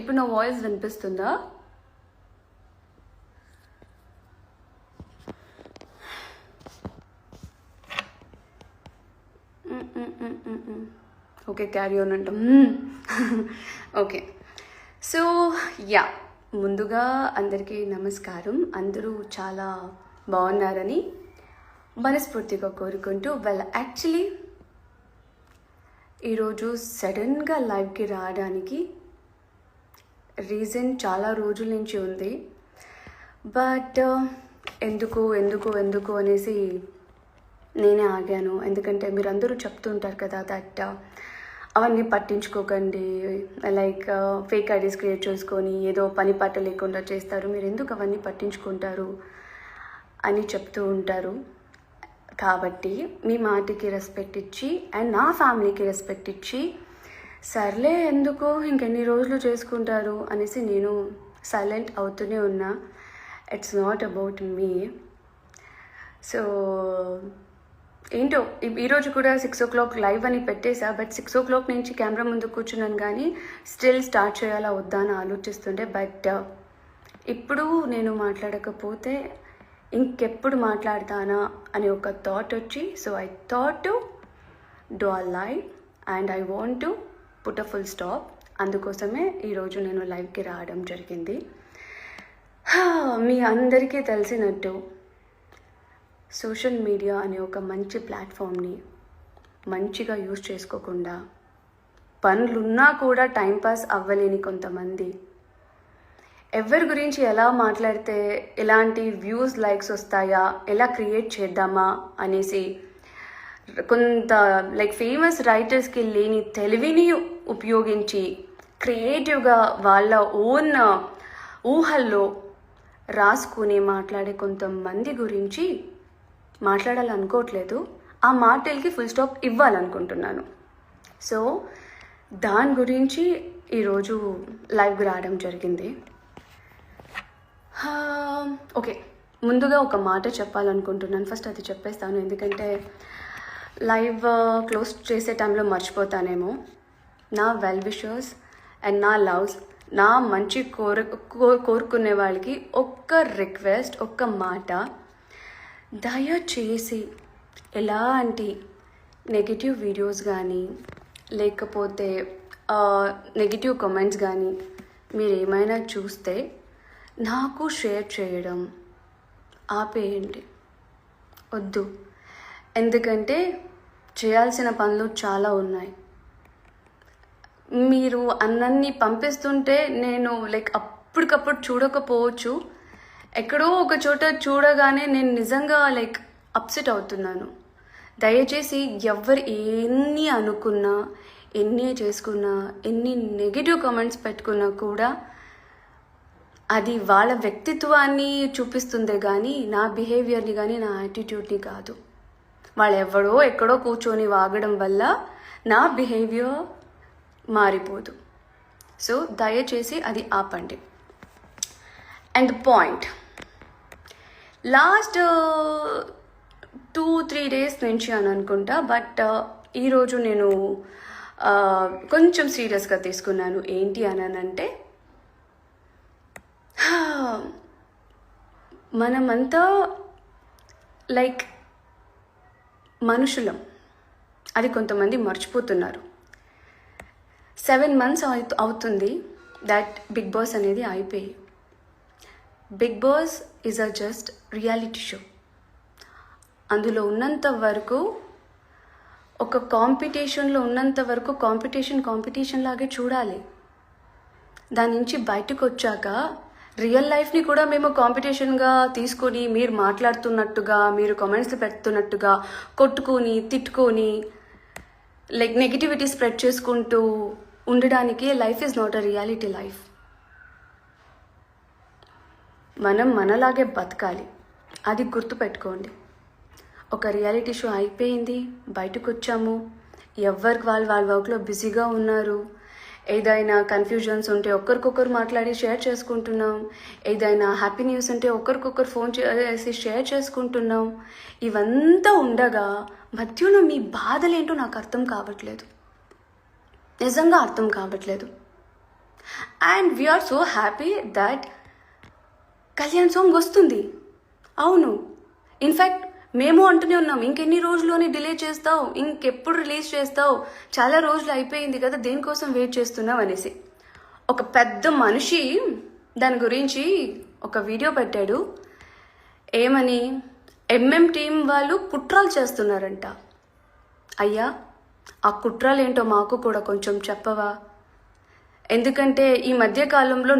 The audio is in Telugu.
ఇప్పుడు నా వాయిస్ వినిపిస్తుందా? ఓకే, క్యారీ ఆన్ అంటాం. ఓకే, సో యా, ముందుగా అందరికీ నమస్కారం. అందరూ చాలా బాగున్నారని మనస్ఫూర్తిగా కోరుకుంటూ, యాక్చువల్లీ ఈరోజు సడన్గా లైవ్కి రావడానికి రీజన్ చాలా రోజుల నుంచి ఉంది. బట్ ఎందుకు అనేసి నేనే ఆగాను. ఎందుకంటే మీరు అందరూ చెప్తుంటారు కదా దట్ అవన్నీ పట్టించుకోకండి, లైక్ ఫేక్ ఐడీస్ క్రియేట్ చేసుకొని ఏదో పని పాట లేకుండా చేస్తారు, మీరు ఎందుకు అవన్నీ పట్టించుకుంటారు అని చెప్తూ ఉంటారు. కాబట్టి మీ మాటకి రెస్పెక్ట్ ఇచ్చి అండ్ నా ఫ్యామిలీకి రెస్పెక్ట్ ఇచ్చి, సర్లే ఎందుకు ఇంకెన్ని రోజులు చేసుకుంటారు అనేసి నేను సైలెంట్ అవుతూనే ఉన్నా. It's not about me. So ఏంటో ఈరోజు కూడా 6 o'clock లైవ్ అని పెట్టేసా. బట్ 6 o'clock నుంచి కెమెరా ముందు కూర్చున్నాను, కానీ స్టిల్ స్టార్ట్ చేయాలా వద్దా అని ఆలోచిస్తుండే. బట్ ఇప్పుడు నేను మాట్లాడకపోతే ఇంకెప్పుడు మాట్లాడతానా అని ఒక థాట్ వచ్చి, so I thought to do a live and I want to put a full stop. అందుకోసమే ఈరోజు నేను లైవ్కి రావడం జరిగింది. మీ అందరికీ తెలిసినట్టు సోషల్ మీడియా అనే ఒక మంచి ప్లాట్ఫామ్ని మంచిగా యూజ్ చేసుకోకుండా, పనులున్నా కూడా టైంపాస్ అవ్వలేని కొంతమంది, ఎవరి గురించి ఎలా మాట్లాడితే ఎలాంటి వ్యూస్ లైక్స్ వస్తాయా, ఎలా క్రియేట్ చేద్దామా అనేసి కొంత లైక్ ఫేమస్ రైటర్స్కి లేని తెలివిని ఉపయోగించి క్రియేటివ్గా వాళ్ళ ఓన్ ఊహల్లో రాసుకుని మాట్లాడే కొంతమంది గురించి మాట్లాడాలనుకోవట్లేదు. ఆ మాటలకి ఫుల్ స్టాప్ ఇవ్వాలనుకుంటున్నాను. సో దాని గురించి ఈరోజు లైవ్కి రావడం జరిగింది. ఓకే, ముందుగా ఒక మాట చెప్పాలనుకుంటున్నాను. ఫస్ట్ అది చెప్పేస్తాను, ఎందుకంటే లైవ్ క్లోజ్ చేసే టైంలో మర్చిపోతానేమో. నా వెల్ విషర్స్ అండ్ నా లవ్స్, నా మంచి కోరుకునే వాళ్ళకి ఒక్క రిక్వెస్ట్, ఒక్క మాట, దయచేసి ఎలాంటి నెగిటివ్ వీడియోస్ కానీ లేకపోతే నెగిటివ్ కామెంట్స్ కానీ మీరు ఏమైనా చూస్తే నాకు షేర్ చేయడం ఆపేయండి, వద్దు. ఎందుకంటే చేయాల్సిన పనులు చాలా ఉన్నాయి. మీరు అన్నీ పంపిస్తుంటే నేను లైక్ అప్పటికప్పుడు చూడకపోవచ్చు, ఎక్కడో ఒక చోట చూడగానే నేను నిజంగా లైక్ అప్సెట్ అవుతున్నాను. దయచేసి ఎవరు ఎన్ని అనుకున్నా, ఎన్ని చేసుకున్నా, ఎన్ని నెగిటివ్ కామెంట్స్ పెట్టుకున్నా కూడా అది వాళ్ళ వ్యక్తిత్వాన్ని చూపిస్తుందే కానీ నా బిహేవియర్ని కానీ నా యాటిట్యూడ్ని కాదు. వాళ్ళు ఎవడో ఎక్కడో కూర్చొని వాగడం వల్ల నా బిహేవియర్ మారిపోదు. సో దయచేసి అది ఆపండి. అండ్ పాయింట్, లాస్ట్ 2-3 days నుంచి అని అనుకుంటా, బట్ ఈరోజు నేను కొంచెం సీరియస్గా తీసుకున్నాను. ఏంటి అని అంటే, మనమంతా లైక్ మనుషులం, అది కొంతమంది మర్చిపోతున్నారు. 7 months అవుతుంది దట్ బిగ్ బాస్ అనేది అయిపోయి. Bigg Boss is a just reality show. అందులో ఉన్నంత వరకు, ఒక కాంపిటీషన్లో ఉన్నంత వరకు కాంపిటీషన్ లాగే చూడాలి. దాని నుంచి బయటకు వచ్చాక రియల్ లైఫ్ని కూడా మేము కాంపిటీషన్గా తీసుకొని, మీరు మాట్లాడుతున్నట్టుగా, మీరు కామెంట్స్ పెడుతున్నట్టుగా కొట్టుకొని తిట్టుకొని లైక్ నెగిటివిటీ స్ప్రెడ్ చేసుకుంటూ ఉండడానికి life is not a reality life. మనం మనలాగే బతకాలి, అది గుర్తుపెట్టుకోండి. ఒక రియాలిటీ షో అయిపోయింది, బయటకు వచ్చాము, ఎవరికి వాళ్ళ వర్క్లో బిజీగా ఉన్నారు. ఏదైనా కన్ఫ్యూజన్స్ ఉంటే ఒకరికొకరు మాట్లాడి షేర్ చేసుకుంటున్నాం, ఏదైనా హ్యాపీ న్యూస్ ఉంటే ఒకరికొకరు ఫోన్ చేసి షేర్ చేసుకుంటున్నాం. ఇవంతా ఉండగా మధ్యలో మీ బాధలేంటో నాకు అర్థం కావట్లేదు, నిజంగా అర్థం కావట్లేదు. And we are so happy that Kalyan song వస్తుంది. అవును, ఇన్ఫ్యాక్ట్ మేము అంటూనే ఉన్నాం, ఇంకెన్ని రోజుల్లోనే డిలే చేస్తావు, ఇంకెప్పుడు రిలీజ్ చేస్తావు, చాలా రోజులు అయిపోయింది కదా, దేనికోసం వెయిట్ చేస్తున్నావు అనేసి. ఒక పెద్ద మనిషి దాని గురించి ఒక వీడియో పెట్టాడు. ఏమని, ఎంఎం టీం వాళ్ళు కుట్రలు చేస్తున్నారంట. అయ్యా, ఆ కుట్రలు ఏంటో మాకు కూడా కొంచెం చెప్పవా? ఎందుకంటే ఈ మధ్య కాలంలో